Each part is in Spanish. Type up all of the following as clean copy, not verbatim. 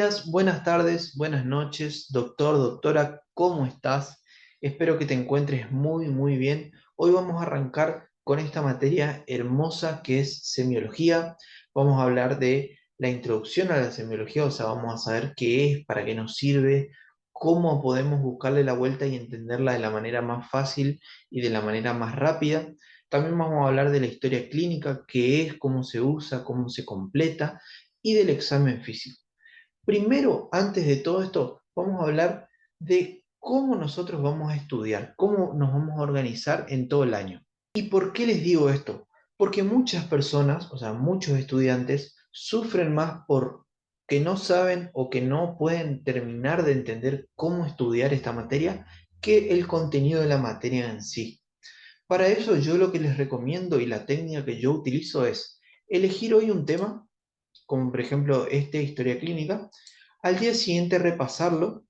días, buenas tardes, buenas noches, doctor, doctora, ¿cómo estás? Espero que te encuentres muy bien. Hoy vamos a arrancar con esta materia hermosa que es semiología. Vamos a hablar de la introducción a la semiología, o sea, vamos a saber qué es, para qué nos sirve, cómo podemos buscarle la vuelta y entenderla de la manera más fácil y de la manera más rápida. También vamos a hablar de la historia clínica, qué es, cómo se usa, cómo se completa y del examen físico. Primero, antes de todo esto, vamos a hablar de cómo nosotros vamos a estudiar, cómo nos vamos a organizar en todo el año. ¿Y por qué les digo esto? Porque muchas personas, o sea, muchos estudiantes, sufren más por que no saben o que no pueden terminar de entender cómo estudiar esta materia que el contenido de la materia en sí. Para eso yo lo que les recomiendo y la técnica que yo utilizo es elegir hoy un tema, como por ejemplo historia clínica, al día siguiente repasarlo,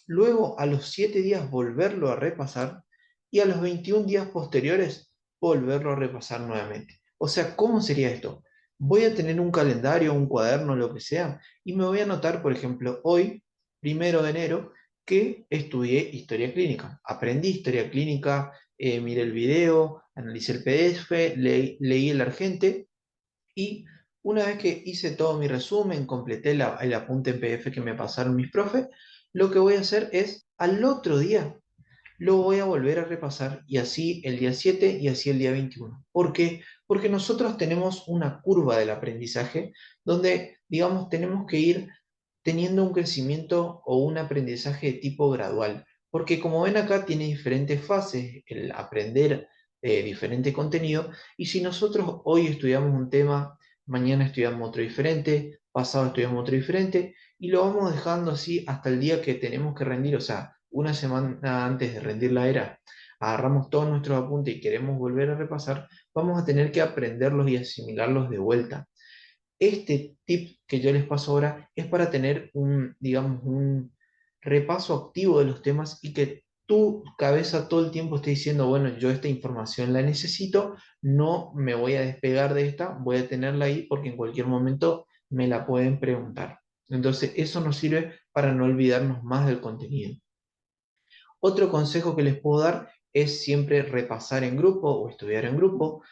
luego a los 7 días volverlo a repasar y a los 21 días posteriores volverlo a repasar nuevamente. O sea, ¿cómo sería esto? Voy a tener un calendario, un cuaderno, lo que sea, y me voy a anotar, por ejemplo, hoy, 1 de enero, que estudié historia clínica. Aprendí historia clínica, miré el video, analicé el PDF, leí el Argente y una vez que hice todo mi resumen, completé el apunte en PDF que me pasaron mis profes, lo que voy a hacer es al otro día lo voy a volver a repasar y así el día 7 y así el día 21. ¿Por qué? Porque nosotros tenemos una curva del aprendizaje donde, digamos, tenemos que ir teniendo un crecimiento o un aprendizaje de tipo gradual. Porque como ven acá, tiene diferentes fases el aprender diferente contenido. Y si nosotros hoy estudiamos un tema, mañana estudiamos otro diferente, pasado estudiamos otro diferente, y lo vamos dejando así hasta el día que tenemos que rendir, o sea, una semana antes de rendir la era, agarramos todos nuestros apuntes y queremos volver a repasar, vamos a tener que aprenderlos y asimilarlos de vuelta. Este tip que yo les paso ahora es para tener un, digamos, un repaso activo de los temas y que tu cabeza todo el tiempo esté diciendo, bueno, yo esta información la necesito, no me voy a despegar de esta, voy a tenerla ahí porque en cualquier momento me la pueden preguntar. Entonces, eso nos sirve para no olvidarnos más del contenido. Otro consejo que les puedo dar es siempre repasar en grupo o estudiar en grupo.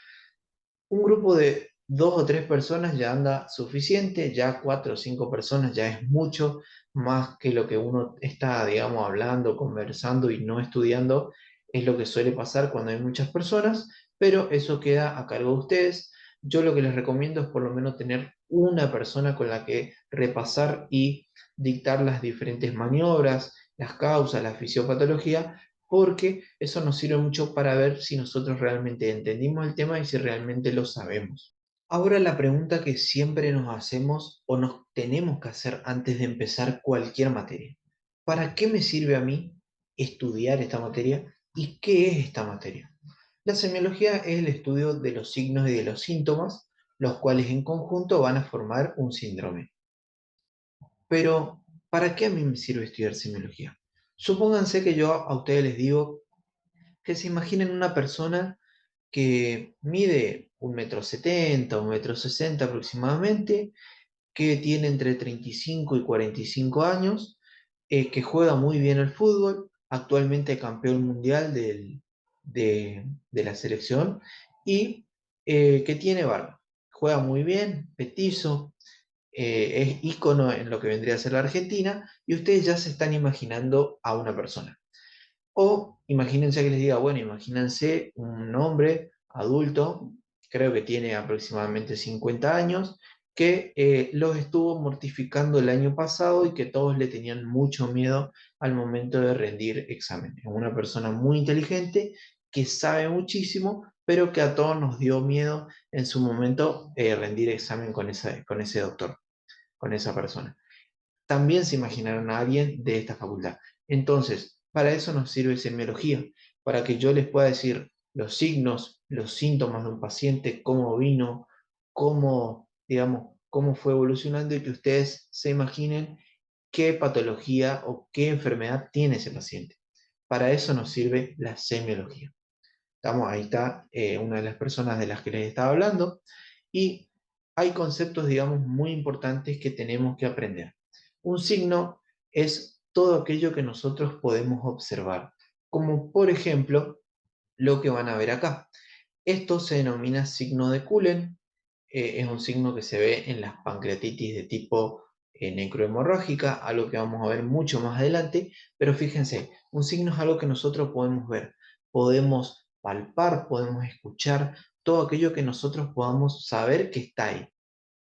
Un grupo de 2 o 3 personas ya anda suficiente, ya 4 o 5 personas ya es mucho más que lo que uno está, digamos, hablando, conversando y no estudiando, es lo que suele pasar cuando hay muchas personas, pero eso queda a cargo de ustedes. Yo lo que les recomiendo es por lo menos tener una persona con la que repasar y dictar las diferentes maniobras, las causas, la fisiopatología, porque eso nos sirve mucho para ver si nosotros realmente entendimos el tema y si realmente lo sabemos. Ahora la pregunta que siempre nos hacemos o nos tenemos que hacer antes de empezar cualquier materia. ¿Para qué me sirve a mí estudiar esta materia y qué es esta materia? La semiología es el estudio de los signos y de los síntomas, los cuales en conjunto van a formar un síndrome. Pero, ¿para qué a mí me sirve estudiar semiología? Supónganse que yo a ustedes les digo que se imaginen una persona que mide 1,70 m, 1,60 m aproximadamente, que tiene entre 35 y 45 años, que juega muy bien el fútbol, actualmente campeón mundial de la selección y que tiene barba. Juega muy bien, petizo, es ícono en lo que vendría a ser la Argentina y ustedes ya se están imaginando a una persona. O imagínense que les diga, bueno, imagínense un hombre adulto, creo que tiene aproximadamente 50 años, que los estuvo mortificando el año pasado y que todos le tenían mucho miedo al momento de rendir examen. Es una persona muy inteligente, que sabe muchísimo, pero que a todos nos dio miedo en su momento rendir examen con ese doctor, con esa persona. También se imaginaron a alguien de esta facultad. Entonces, para eso nos sirve semiología, para que yo les pueda decir los signos, los síntomas de un paciente, cómo vino, cómo, digamos, cómo fue evolucionando y que ustedes se imaginen qué patología o qué enfermedad tiene ese paciente. Para eso nos sirve la semiología. Estamos, ahí está una de las personas de las que les estaba hablando y hay conceptos, digamos, muy importantes que tenemos que aprender. Un signo es todo aquello que nosotros podemos observar, como por ejemplo lo que van a ver acá. Esto se denomina signo de Cullen, es un signo que se ve en las pancreatitis de tipo necrohemorrágica, algo que vamos a ver mucho más adelante, pero fíjense, un signo es algo que nosotros podemos ver, podemos palpar, podemos escuchar, todo aquello que nosotros podamos saber que está ahí.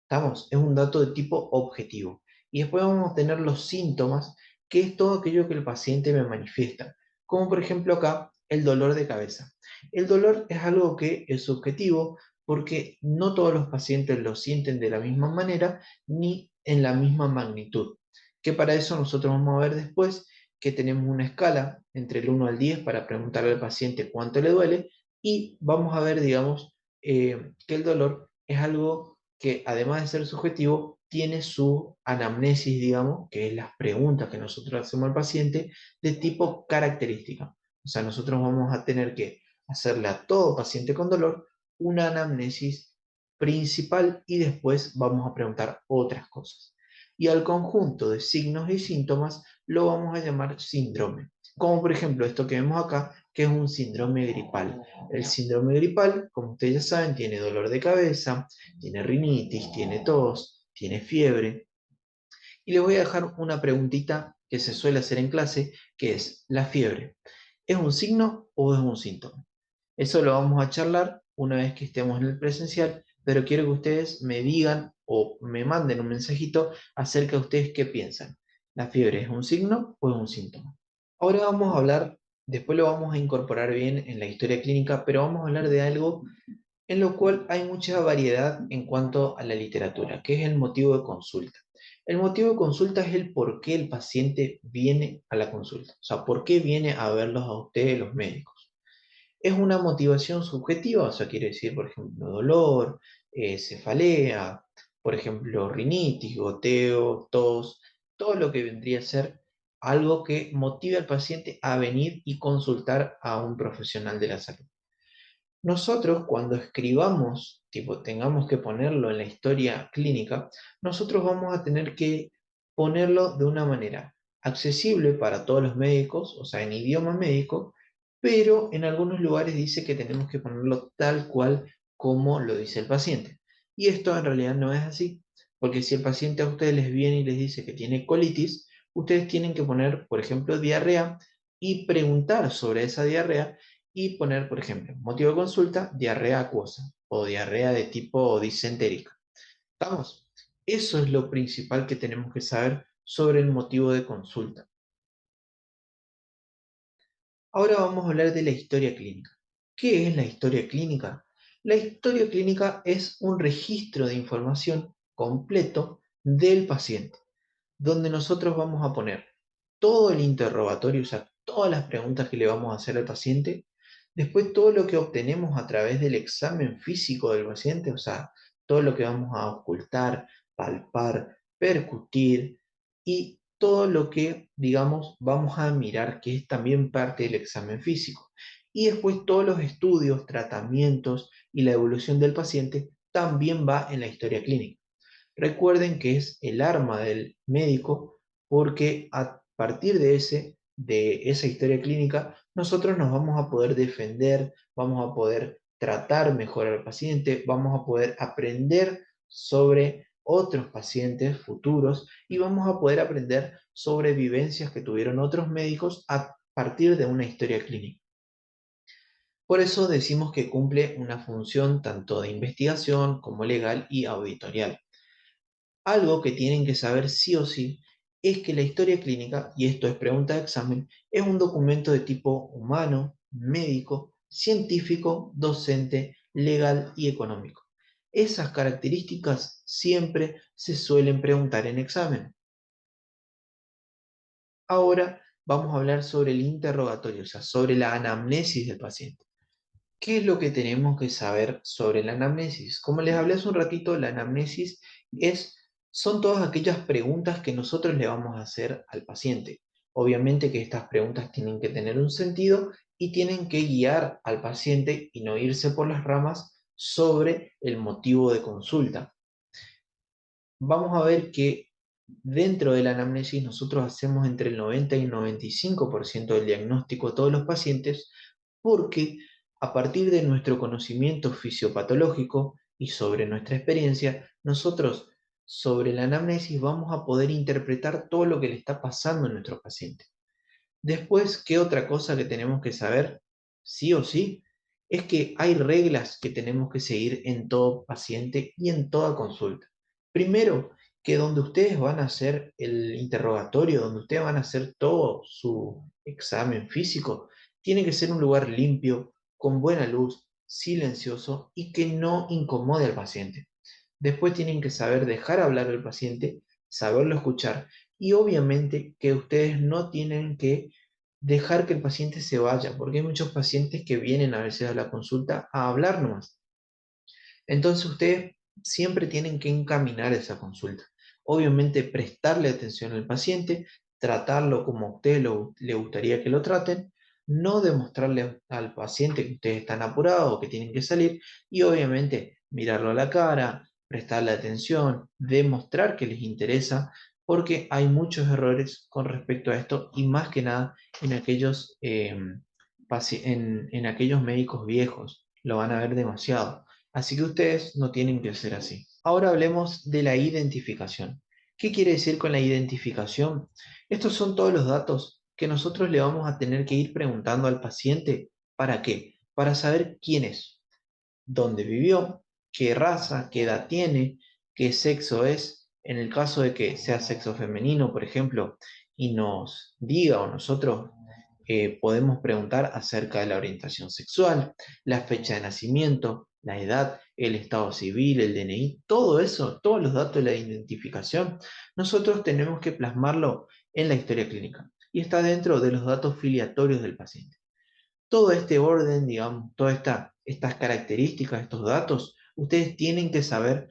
¿Estamos? Es un dato de tipo objetivo. Y después vamos a tener los síntomas, que es todo aquello que el paciente me manifiesta. Como por ejemplo acá, el dolor de cabeza. El dolor es algo que es subjetivo porque no todos los pacientes lo sienten de la misma manera ni en la misma magnitud. Que para eso nosotros vamos a ver después que tenemos una escala entre el 1 al 10 para preguntarle al paciente cuánto le duele y vamos a ver, digamos, que el dolor es algo que además de ser subjetivo, tiene su anamnesis, digamos, que es las preguntas que nosotros hacemos al paciente de tipo característica. O sea, nosotros vamos a tener que hacerle a todo paciente con dolor una anamnesis principal y después vamos a preguntar otras cosas. Y al conjunto de signos y síntomas lo vamos a llamar síndrome. Como por ejemplo esto que vemos acá, que es un síndrome gripal. El síndrome gripal, como ustedes ya saben, tiene dolor de cabeza, tiene rinitis, tiene tos, tiene fiebre. Y les voy a dejar una preguntita que se suele hacer en clase, que es, ¿la fiebre es un signo o es un síntoma? Eso lo vamos a charlar una vez que estemos en el presencial, pero quiero que ustedes me digan o me manden un mensajito acerca de ustedes qué piensan. ¿La fiebre es un signo o es un síntoma? Ahora vamos a hablar, después lo vamos a incorporar bien en la historia clínica, pero vamos a hablar de algo en lo cual hay mucha variedad en cuanto a la literatura, que es el motivo de consulta. El motivo de consulta es el por qué el paciente viene a la consulta, o sea, por qué viene a verlos a ustedes los médicos. Es una motivación subjetiva, o sea, quiere decir, por ejemplo, dolor, cefalea, por ejemplo, rinitis, goteo, tos, todo lo que vendría a ser algo que motive al paciente a venir y consultar a un profesional de la salud. Nosotros cuando escribamos, tipo, tengamos que ponerlo en la historia clínica, nosotros vamos a tener que ponerlo de una manera accesible para todos los médicos, o sea, en idioma médico, pero en algunos lugares dice que tenemos que ponerlo tal cual como lo dice el paciente. Y esto en realidad no es así, porque si el paciente a ustedes les viene y les dice que tiene colitis, ustedes tienen que poner, por ejemplo, diarrea y preguntar sobre esa diarrea y poner, por ejemplo, motivo de consulta, diarrea acuosa o diarrea de tipo disentérica. ¿Estamos? Eso es lo principal que tenemos que saber sobre el motivo de consulta. Ahora vamos a hablar de la historia clínica. ¿Qué es la historia clínica? La historia clínica es un registro de información completo del paciente, donde nosotros vamos a poner todo el interrogatorio, o sea, todas las preguntas que le vamos a hacer al paciente, después todo lo que obtenemos a través del examen físico del paciente, o sea, todo lo que vamos a ocultar, palpar, percutir y todo lo que, digamos, vamos a mirar que es también parte del examen físico. Y después todos los estudios, tratamientos y la evolución del paciente también va en la historia clínica. Recuerden que es el arma del médico porque a partir de esa historia clínica, nosotros nos vamos a poder defender, vamos a poder tratar mejor al paciente, vamos a poder aprender sobre otros pacientes futuros y vamos a poder aprender sobre vivencias que tuvieron otros médicos a partir de una historia clínica. Por eso decimos que cumple una función tanto de investigación como legal y auditorial. Algo que tienen que saber sí o sí es que la historia clínica, y esto es pregunta de examen, es un documento de tipo humano, médico, científico, docente, legal y económico. Esas características siempre se suelen preguntar en examen. Ahora vamos a hablar sobre el interrogatorio, o sea, sobre la anamnesis del paciente. ¿Qué es lo que tenemos que saber sobre la anamnesis? Como les hablé hace un ratito, la anamnesis son todas aquellas preguntas que nosotros le vamos a hacer al paciente. Obviamente que estas preguntas tienen que tener un sentido y tienen que guiar al paciente y no irse por las ramas sobre el motivo de consulta. Vamos a ver que Dentro de la anamnesis nosotros hacemos entre el 90 y el 95% del diagnóstico de todos los pacientes porque a partir de nuestro conocimiento fisiopatológico y sobre nuestra experiencia, nosotros sobre la anamnesis vamos a poder interpretar todo lo que le está pasando a nuestro paciente. Después, ¿qué otra cosa que tenemos que saber? Sí o sí, es que hay reglas que tenemos que seguir en todo paciente y en toda consulta. Primero, que donde ustedes van a hacer el interrogatorio, donde ustedes van a hacer todo su examen físico, tiene que ser un lugar limpio, con buena luz, silencioso y que no incomode al paciente. Después tienen que saber dejar hablar al paciente, saberlo escuchar y obviamente que ustedes no tienen que dejar que el paciente se vaya, porque hay muchos pacientes que vienen a veces a la consulta a hablar nomás. Entonces ustedes siempre tienen que encaminar esa consulta. Obviamente prestarle atención al paciente, tratarlo como a usted le gustaría que lo traten, no demostrarle al paciente que ustedes están apurados o que tienen que salir y obviamente mirarlo a la cara, prestarle atención, demostrar que les interesa, porque hay muchos errores con respecto a esto y más que nada en aquellos, en aquellos médicos viejos, lo van a ver demasiado. Así que ustedes no tienen que ser así. Ahora hablemos de la identificación. ¿Qué quiere decir con la identificación? Estos son todos los datos que nosotros le vamos a tener que ir preguntando al paciente. ¿Para qué? Para saber quién es, dónde vivió, qué raza, qué edad tiene, qué sexo es. En el caso de que sea sexo femenino, por ejemplo, y nos diga o nosotros podemos preguntar acerca de la orientación sexual, la fecha de nacimiento, la edad, el estado civil, el DNI, todo eso, todos los datos de la identificación, nosotros tenemos que plasmarlo en la historia clínica y está dentro de los datos filiatorios del paciente. Todo este orden, digamos, estas características, estos datos, ustedes tienen que saberlos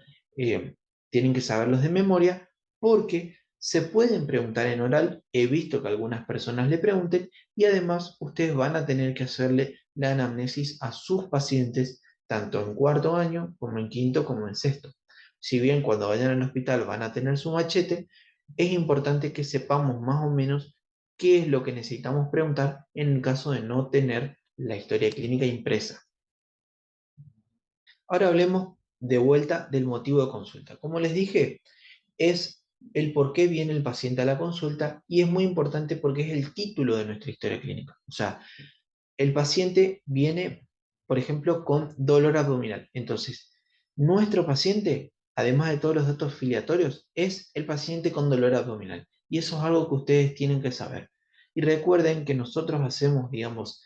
de memoria porque se pueden preguntar en oral. He visto que algunas personas le pregunten y además ustedes van a tener que hacerle la anamnesis a sus pacientes, tanto en cuarto año como en quinto como en sexto. Si bien cuando vayan al hospital van a tener su machete, es importante que sepamos más o menos qué es lo que necesitamos preguntar en el caso de no tener la historia clínica impresa. Ahora hablemos de vuelta del motivo de consulta. Como les dije, es el por qué viene el paciente a la consulta y es muy importante porque es el título de nuestra historia clínica. O sea, el paciente viene, por ejemplo, con dolor abdominal. Entonces, nuestro paciente, además de todos los datos filiatorios, es el paciente con dolor abdominal. Y eso es algo que ustedes tienen que saber. Y recuerden que nosotros hacemos, digamos,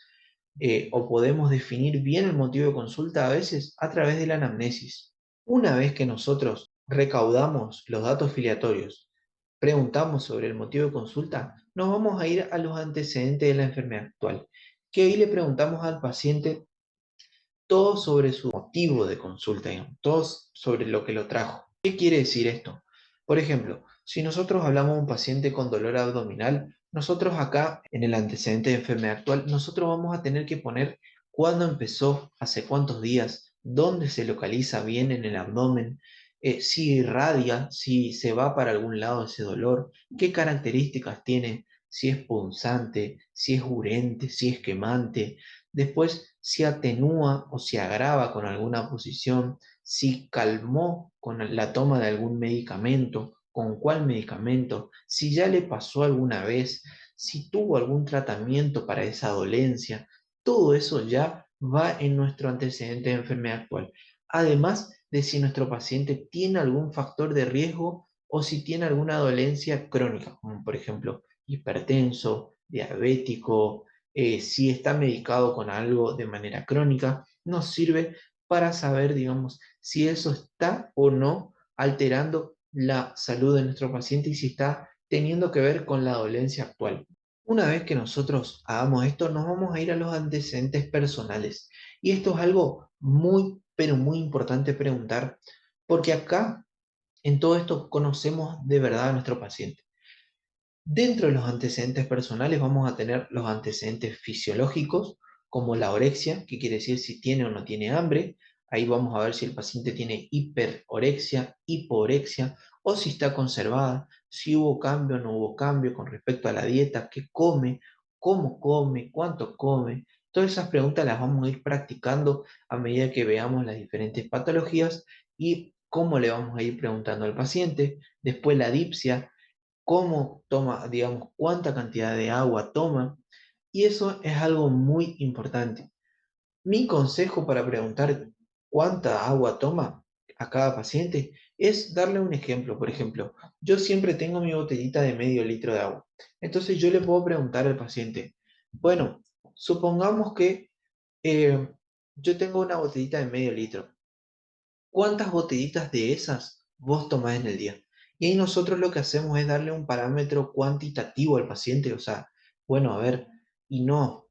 o podemos definir bien el motivo de consulta a veces a través de la anamnesis. Una vez que nosotros recaudamos los datos filiatorios, preguntamos sobre el motivo de consulta, nos vamos a ir a los antecedentes de la enfermedad actual, que ahí le preguntamos al paciente todo sobre su motivo de consulta, digamos, todo sobre lo que lo trajo. ¿Qué quiere decir esto? Por ejemplo, si nosotros hablamos de un paciente con dolor abdominal, nosotros acá en el antecedente de enfermedad actual, nosotros vamos a tener que poner cuándo empezó, hace cuántos días, dónde se localiza bien en el abdomen, si irradia, si se va para algún lado ese dolor, qué características tiene, si es punzante, si es urente, si es quemante. Después, si atenúa o si agrava con alguna posición, si calmó con la toma de algún medicamento, con cuál medicamento, si ya le pasó alguna vez, si tuvo algún tratamiento para esa dolencia, todo eso ya va en nuestro antecedente de enfermedad actual. Además de si nuestro paciente tiene algún factor de riesgo o si tiene alguna dolencia crónica, como por ejemplo hipertenso, diabético, si está medicado con algo de manera crónica, nos sirve para saber, digamos, si eso está o no alterando la salud de nuestro paciente y si está teniendo que ver con la dolencia actual. Una vez que nosotros hagamos esto, nos vamos a ir a los antecedentes personales. Y esto es algo muy, pero muy importante preguntar, porque acá, en todo esto, conocemos de verdad a nuestro paciente. Dentro de los antecedentes personales vamos a tener los antecedentes fisiológicos, como la orexia, que quiere decir si tiene o no tiene hambre. Ahí vamos a ver si el paciente tiene hiperorexia, hiporexia o si está conservada. si hubo cambio o no hubo cambio con respecto a la dieta, qué come, cómo come, cuánto come. Todas esas preguntas las vamos a ir practicando a medida que veamos las diferentes patologías y cómo le vamos a ir preguntando al paciente. Después la dipsia, cómo toma, digamos, cuánta cantidad de agua toma. Y eso es algo muy importante. Mi consejo para preguntar cuánta agua toma a cada paciente es darle un ejemplo. Por ejemplo, yo siempre tengo mi botellita de medio litro de agua. Entonces yo le puedo preguntar al paciente, bueno, supongamos que eh, yo tengo una botellita de medio litro. ¿Cuántas botellitas de esas vos tomás en el día? Y ahí nosotros lo que hacemos es darle un parámetro cuantitativo al paciente, o sea, bueno, a ver, y no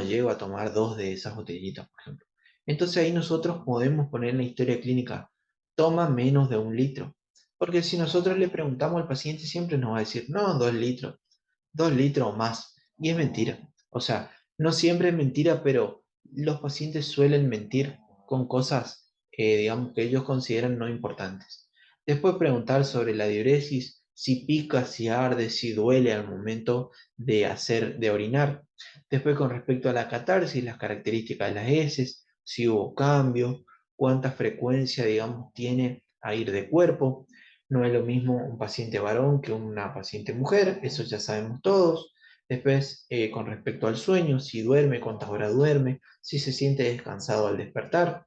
llego a tomar dos de esas botellitas, por ejemplo. Entonces ahí nosotros podemos poner en la historia clínica, toma menos de un litro. Porque si nosotros le preguntamos al paciente, siempre nos va a decir, no, 2 litros, 2 litros o más. Y es mentira. O sea, no siempre es mentira, pero los pacientes suelen mentir con cosas, digamos, que ellos consideran no importantes. Después preguntar sobre la diuresis, si pica, si arde, si duele al momento de orinar. Después con respecto a la catarsis, las características de las heces, si hubo cambio, cuánta frecuencia, digamos, tiene a ir de cuerpo. No es lo mismo un paciente varón que una paciente mujer, eso ya sabemos todos. Después, con respecto al sueño, si duerme, cuántas horas duerme, si se siente descansado al despertar.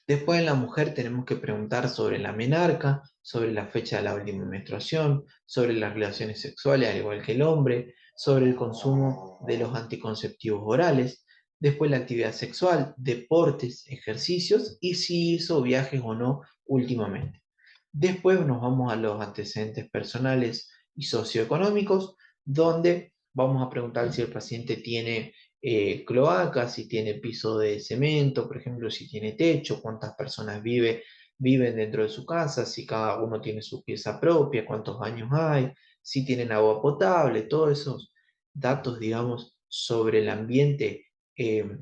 Después en la mujer tenemos que preguntar sobre la menarca, sobre la fecha de la última menstruación, sobre las relaciones sexuales, al igual que el hombre, sobre el consumo de los anticonceptivos orales, después la actividad sexual, deportes, ejercicios y si hizo viajes o no últimamente. Después nos vamos a los antecedentes personales y socioeconómicos, donde vamos a preguntar si el paciente tiene cloaca, si tiene piso de cemento, por ejemplo, si tiene techo, cuántas personas viven dentro de su casa, si cada uno tiene su pieza propia, cuántos baños hay, si tienen agua potable, todos esos datos, digamos, sobre el ambiente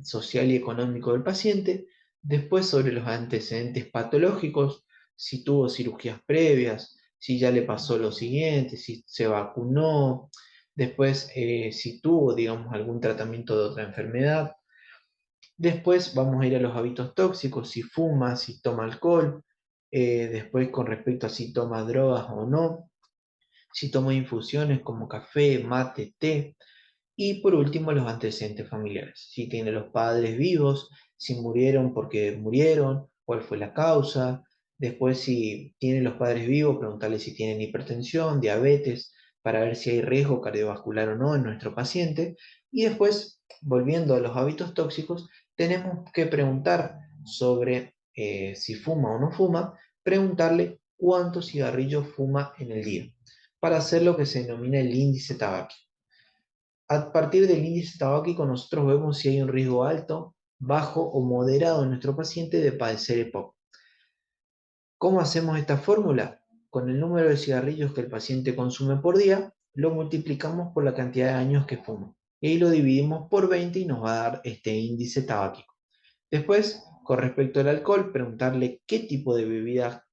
social y económico del paciente. Después sobre los antecedentes patológicos, si tuvo cirugías previas, si ya le pasó lo siguiente, si se vacunó, después si tuvo, digamos, algún tratamiento de otra enfermedad. Después vamos a ir a los hábitos tóxicos, si fuma, si toma alcohol, después con respecto a si toma drogas o no, si toma infusiones como café, mate, té, y por último, los antecedentes familiares. Si tiene los padres vivos, si murieron porque murieron, cuál fue la causa. Después, si tienen los padres vivos, preguntarle si tienen hipertensión, diabetes, para ver si hay riesgo cardiovascular o no en nuestro paciente. Y después, volviendo a los hábitos tóxicos, tenemos que preguntar sobre si fuma o no fuma, preguntarle cuántos cigarrillos fuma en el día, para hacer lo que se denomina el índice tabáquico. A partir del índice tabáquico nosotros vemos si hay un riesgo alto, bajo o moderado en nuestro paciente de padecer EPOC. ¿Cómo hacemos esta fórmula? Con el número de cigarrillos que el paciente consume por día, lo multiplicamos por la cantidad de años que fuma. Y ahí lo dividimos por 20 y nos va a dar este índice tabáquico. Después, con respecto al alcohol, preguntarle qué tipo de bebida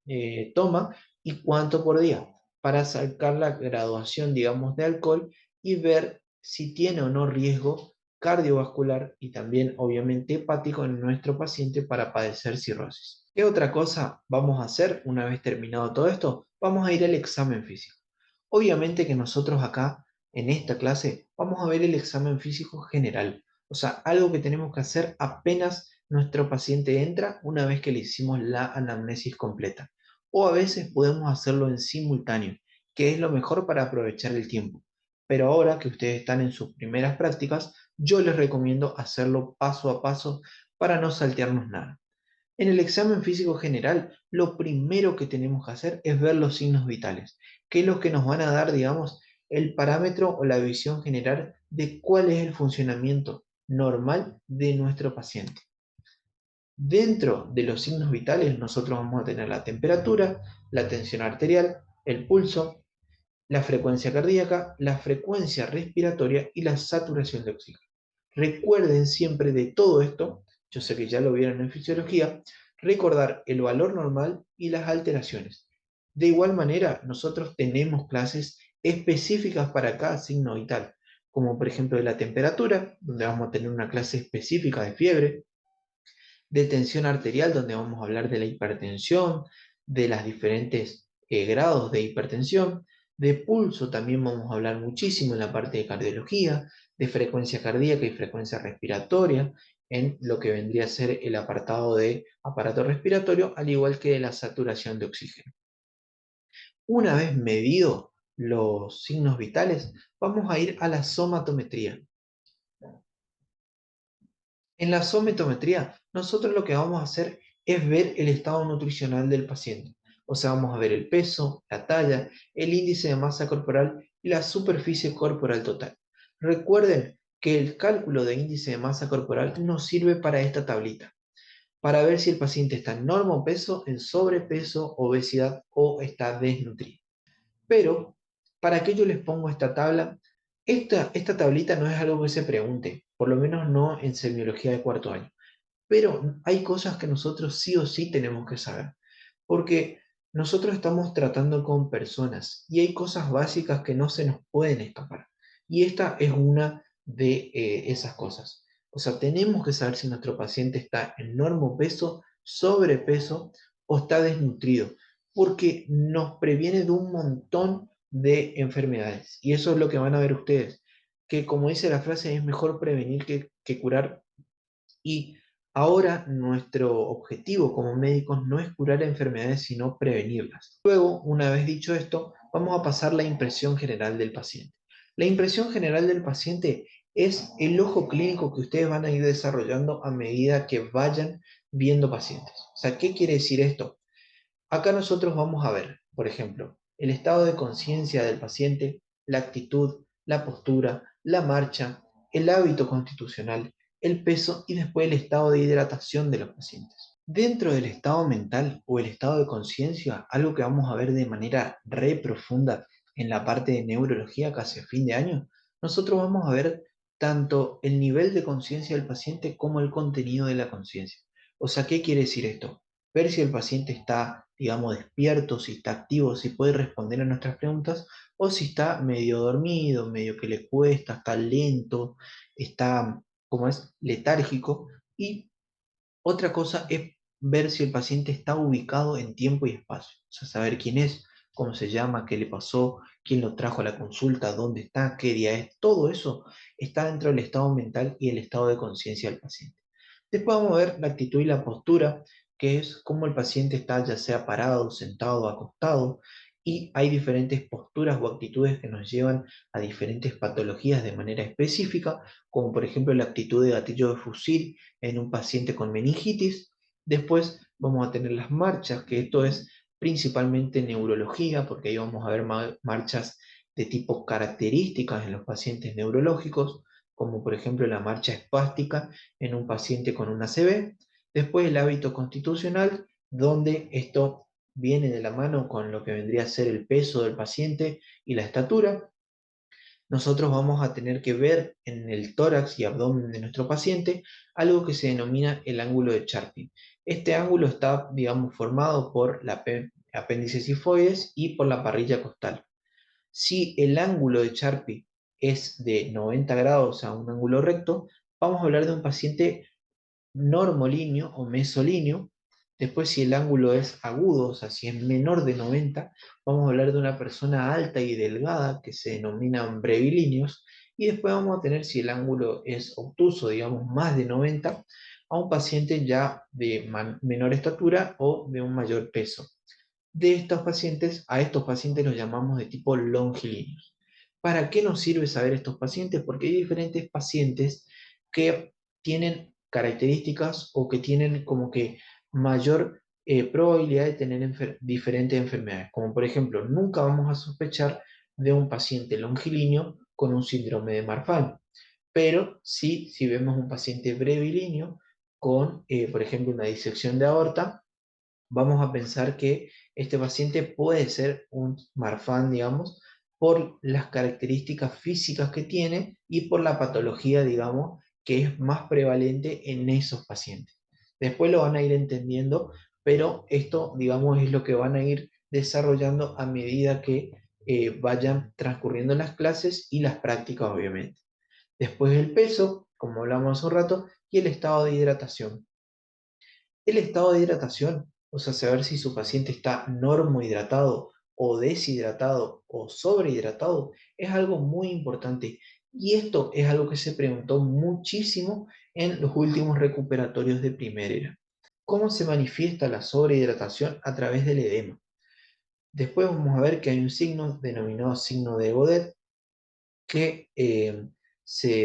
toma y cuánto por día, para sacar la graduación, digamos, de alcohol y ver si tiene o no riesgo cardiovascular y también, obviamente, hepático en nuestro paciente para padecer cirrosis. ¿Qué otra cosa vamos a hacer una vez terminado todo esto? Vamos a ir al examen físico. Obviamente que nosotros acá, en esta clase, vamos a ver el examen físico general, o sea, algo que tenemos que hacer apenas nuestro paciente entra una vez que le hicimos la anamnesis completa. O a veces podemos hacerlo en simultáneo, que es lo mejor para aprovechar el tiempo. Pero ahora que ustedes están en sus primeras prácticas, yo les recomiendo hacerlo paso a paso para no saltearnos nada. En el examen físico general, lo primero que tenemos que hacer es ver los signos vitales, que es lo que nos van a dar, digamos, el parámetro o la visión general de cuál es el funcionamiento normal de nuestro paciente. Dentro de los signos vitales, nosotros vamos a tener la temperatura, la tensión arterial, el pulso, la frecuencia cardíaca, la frecuencia respiratoria y la saturación de oxígeno. Recuerden siempre de todo esto, yo sé que ya lo vieron en fisiología, recordar el valor normal y las alteraciones. De igual manera, nosotros tenemos clases específicas para cada signo vital, como por ejemplo de la temperatura, donde vamos a tener una clase específica de fiebre, de tensión arterial, donde vamos a hablar de la hipertensión, de los diferentes grados de hipertensión, de pulso también vamos a hablar muchísimo en la parte de cardiología, de frecuencia cardíaca y frecuencia respiratoria, en lo que vendría a ser el apartado de aparato respiratorio, al igual que de la saturación de oxígeno. Una vez medido los signos vitales, vamos a ir a la somatometría. En la somatometría, nosotros lo que vamos a hacer es ver el estado nutricional del paciente. O sea, vamos a ver el peso, la talla, el índice de masa corporal y la superficie corporal total. Recuerden que el cálculo de índice de masa corporal nos sirve para esta tablita, para ver si el paciente está en normopeso, en sobrepeso, obesidad o está desnutrido. Pero, ¿para qué yo les pongo esta tabla? Esta tablita no es algo que se pregunte, por lo menos no en semiología de cuarto año. Pero hay cosas que nosotros sí o sí tenemos que saber, porque nosotros estamos tratando con personas y hay cosas básicas que no se nos pueden escapar. Y esta es una de esas cosas. O sea, tenemos que saber si nuestro paciente está en normopeso, sobrepeso o está desnutrido, porque nos previene de un montón de enfermedades. Y eso es lo que van a ver ustedes, que como dice la frase, es mejor prevenir que curar. Y ahora nuestro objetivo como médicos no es curar enfermedades, sino prevenirlas. Luego, una vez dicho esto, vamos a pasar la impresión general del paciente. La impresión general del paciente es el ojo clínico que ustedes van a ir desarrollando a medida que vayan viendo pacientes. O sea, ¿qué quiere decir esto? Acá nosotros vamos a ver, por ejemplo, el estado de conciencia del paciente, la actitud, la postura, la marcha, el hábito constitucional, el peso y después el estado de hidratación de los pacientes. Dentro del estado mental o el estado de conciencia, algo que vamos a ver de manera re profunda en la parte de neurología casi a fin de año, nosotros vamos a ver tanto el nivel de conciencia del paciente como el contenido de la conciencia. O sea, ¿qué quiere decir esto? Ver si el paciente está, digamos, despierto, si está activo, si puede responder a nuestras preguntas, o si está medio dormido, medio que le cuesta, está lento, está, como es, letárgico. Y otra cosa es ver si el paciente está ubicado en tiempo y espacio. O sea, saber quién es, cómo se llama, qué le pasó, quién lo trajo a la consulta, dónde está, qué día es. Todo eso está dentro del estado mental y el estado de conciencia del paciente. Después vamos a ver la actitud y la postura, que es cómo el paciente está ya sea parado, sentado, acostado, y hay diferentes posturas o actitudes que nos llevan a diferentes patologías de manera específica, como por ejemplo la actitud de gatillo de fusil en un paciente con meningitis. Después vamos a tener las marchas, que esto es principalmente neurología, porque ahí vamos a ver marchas de tipo características en los pacientes neurológicos, como por ejemplo la marcha espástica en un paciente con una ACV. Después el hábito constitucional, donde esto viene de la mano con lo que vendría a ser el peso del paciente y la estatura. Nosotros vamos a tener que ver en el tórax y abdomen de nuestro paciente algo que se denomina el ángulo de Charpy. Este ángulo está, digamos, formado por la apéndice sifoides y por la parrilla costal. Si el ángulo de Charpy es de 90 grados a un ángulo recto, vamos a hablar de un paciente normolíneo o mesolíneo. Después, si el ángulo es agudo, o sea, si es menor de 90, vamos a hablar de una persona alta y delgada que se denominan brevilíneos. Y después vamos a tener, si el ángulo es obtuso, digamos más de 90, a un paciente ya de menor estatura o de un mayor peso. A estos pacientes los llamamos de tipo longilíneos. ¿Para qué nos sirve saber estos pacientes? Porque hay diferentes pacientes que tienen características o que tienen como que mayor probabilidad de tener diferentes enfermedades. Como por ejemplo, nunca vamos a sospechar de un paciente longilíneo con un síndrome de Marfan. Pero sí, si vemos un paciente brevilíneo con, por ejemplo, una disección de aorta, vamos a pensar que este paciente puede ser un Marfan, digamos, por las características físicas que tiene y por la patología, digamos, que es más prevalente en esos pacientes. Después lo van a ir entendiendo, pero esto, digamos, es lo que van a ir desarrollando a medida que vayan transcurriendo las clases y las prácticas, obviamente. Después el peso, como hablamos hace un rato, y el estado de hidratación. El estado de hidratación, o sea, saber si su paciente está normohidratado o deshidratado o sobrehidratado, es algo muy importante. Y esto es algo que se preguntó muchísimo en los últimos recuperatorios de primera era. ¿Cómo se manifiesta la sobrehidratación? A través del edema. Después vamos a ver que hay un signo denominado signo de Godet que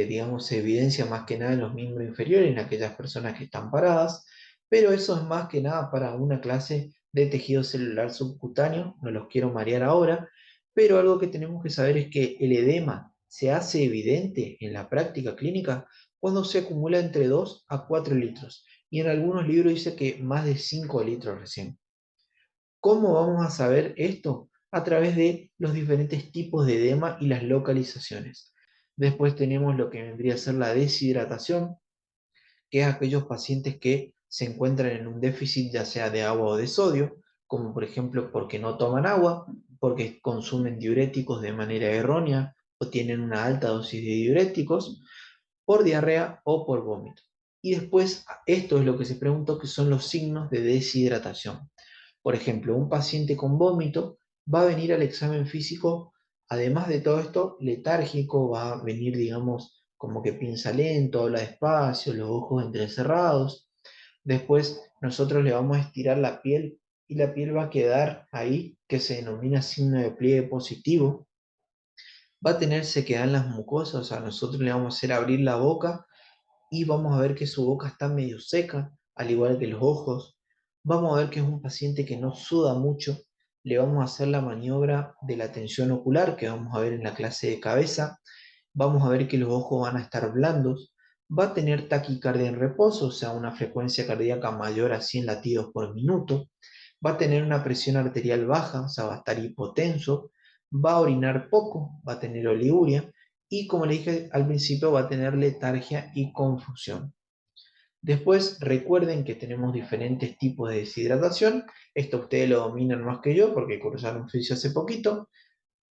digamos, se evidencia más que nada en los miembros inferiores, en aquellas personas que están paradas, pero eso es más que nada para una clase de tejido celular subcutáneo, no los quiero marear ahora, pero algo que tenemos que saber es que el edema se hace evidente en la práctica clínica cuando se acumula entre 2 a 4 litros, y en algunos libros dice que más de 5 litros recién. ¿Cómo vamos a saber esto? A través de los diferentes tipos de edema y las localizaciones. Después tenemos lo que vendría a ser la deshidratación, que es aquellos pacientes que se encuentran en un déficit ya sea de agua o de sodio, como por ejemplo porque no toman agua, porque consumen diuréticos de manera errónea o tienen una alta dosis de diuréticos, por diarrea o por vómito. Y después, esto es lo que se preguntó, que son los signos de deshidratación. Por ejemplo, un paciente con vómito va a venir al examen físico, además de todo esto, letárgico, va a venir, digamos, como que piensa lento, habla despacio, los ojos entrecerrados. Después nosotros le vamos a estirar la piel y la piel va a quedar ahí, que se denomina signo de pliegue positivo. Va a tener sequedad en las mucosas, o sea, nosotros le vamos a hacer abrir la boca y vamos a ver que su boca está medio seca, al igual que los ojos. Vamos a ver que es un paciente que no suda mucho. Le vamos a hacer la maniobra de la tensión ocular que vamos a ver en la clase de cabeza. Vamos a ver que los ojos van a estar blandos. Va a tener taquicardia en reposo, o sea, una frecuencia cardíaca mayor a 100 latidos por minuto. Va a tener una presión arterial baja, o sea, va a estar hipotenso. Va a orinar poco, va a tener oliguria y como le dije al principio va a tener letargia y confusión. Después recuerden que tenemos diferentes tipos de deshidratación, esto ustedes lo dominan más que yo porque cursaron fisio hace poquito.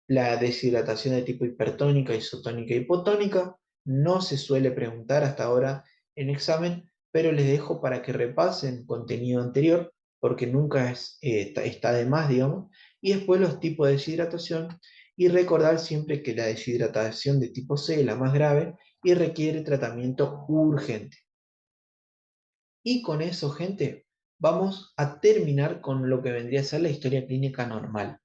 La deshidratación de tipo hipertónica, isotónica y hipotónica no se suele preguntar hasta ahora en examen, pero les dejo para que repasen contenido anterior porque nunca está de más, digamos. Y después los tipos de deshidratación y recordar siempre que la deshidratación de tipo C es la más grave y requiere tratamiento urgente. Y con eso, gente, vamos a terminar con lo que vendría a ser la historia clínica normal,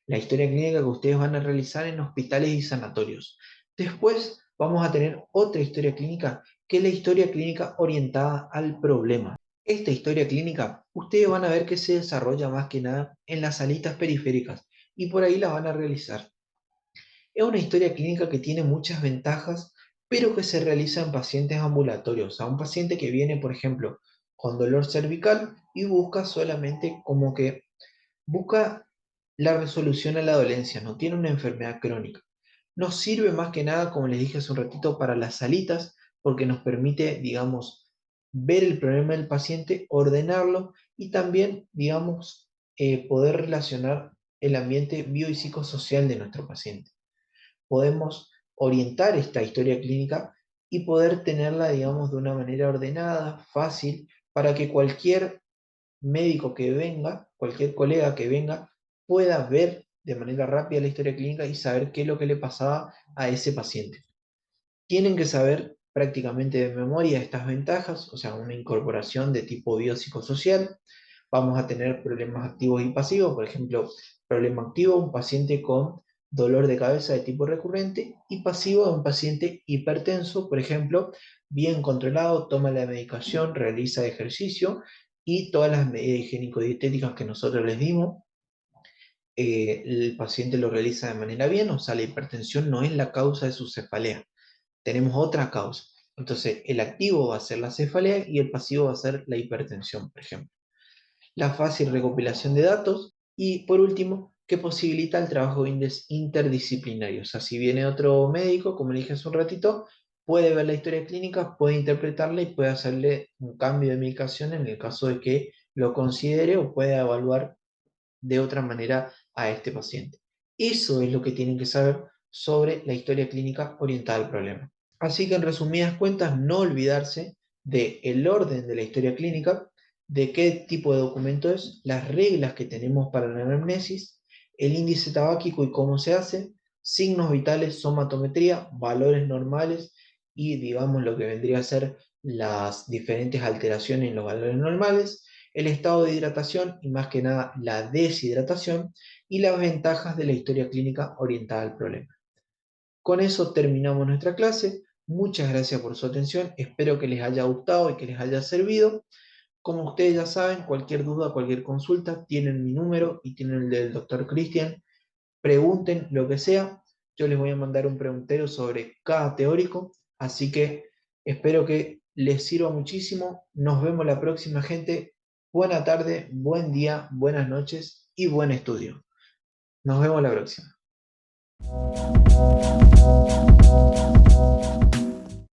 la historia clínica que ustedes van a realizar en hospitales y sanatorios. Después vamos a tener otra historia clínica, que es la historia clínica orientada al problema. Esta historia clínica, ustedes van a ver que se desarrolla más que nada en las salitas periféricas y por ahí la van a realizar. Es una historia clínica que tiene muchas ventajas, pero que se realiza en pacientes ambulatorios. A un paciente que viene, por ejemplo, con dolor cervical y busca solamente como que busca la resolución a la dolencia, no tiene una enfermedad crónica. Nos sirve más que nada, como les dije hace un ratito, para las salitas, porque nos permite, digamos, ver el problema del paciente, ordenarlo y también, digamos, poder relacionar el ambiente bio y psicosocial de nuestro paciente. Podemos orientar esta historia clínica y poder tenerla, digamos, de una manera ordenada, fácil, para que cualquier médico que venga, cualquier colega que venga, pueda ver de manera rápida la historia clínica y saber qué es lo que le pasaba a ese paciente. Tienen que saber prácticamente de memoria estas ventajas, o sea, una incorporación de tipo biopsicosocial. Vamos a tener problemas activos y pasivos, por ejemplo, problema activo, un paciente con dolor de cabeza de tipo recurrente y pasivo, un paciente hipertenso, por ejemplo, bien controlado, toma la medicación, realiza ejercicio y todas las medidas higiénico-dietéticas que nosotros les dimos, el paciente lo realiza de manera bien, o sea, la hipertensión no es la causa de su cefalea, tenemos otra causa. Entonces, el activo va a ser la cefalea y el pasivo va a ser la hipertensión, por ejemplo. La fácil recopilación de datos y, por último, que posibilita el trabajo interdisciplinario. O sea, si viene otro médico, como le dije hace un ratito, puede ver la historia clínica, puede interpretarla y puede hacerle un cambio de medicación en el caso de que lo considere o pueda evaluar de otra manera a este paciente. Eso es lo que tienen que saber sobre la historia clínica orientada al problema. Así que en resumidas cuentas, no olvidarse del orden de la historia clínica, de qué tipo de documento es, las reglas que tenemos para la anamnesis, el índice tabáquico y cómo se hace, signos vitales, somatometría, valores normales y digamos lo que vendría a ser las diferentes alteraciones en los valores normales, el estado de hidratación y más que nada la deshidratación y las ventajas de la historia clínica orientada al problema. Con eso terminamos nuestra clase. Muchas gracias por su atención. Espero que les haya gustado y que les haya servido. Como ustedes ya saben, cualquier duda, cualquier consulta, tienen mi número y tienen el del doctor Cristian. Pregunten lo que sea. Yo les voy a mandar un preguntero sobre cada teórico. Así que espero que les sirva muchísimo. Nos vemos la próxima, gente. Buena tarde, buen día, buenas noches y buen estudio. Nos vemos la próxima.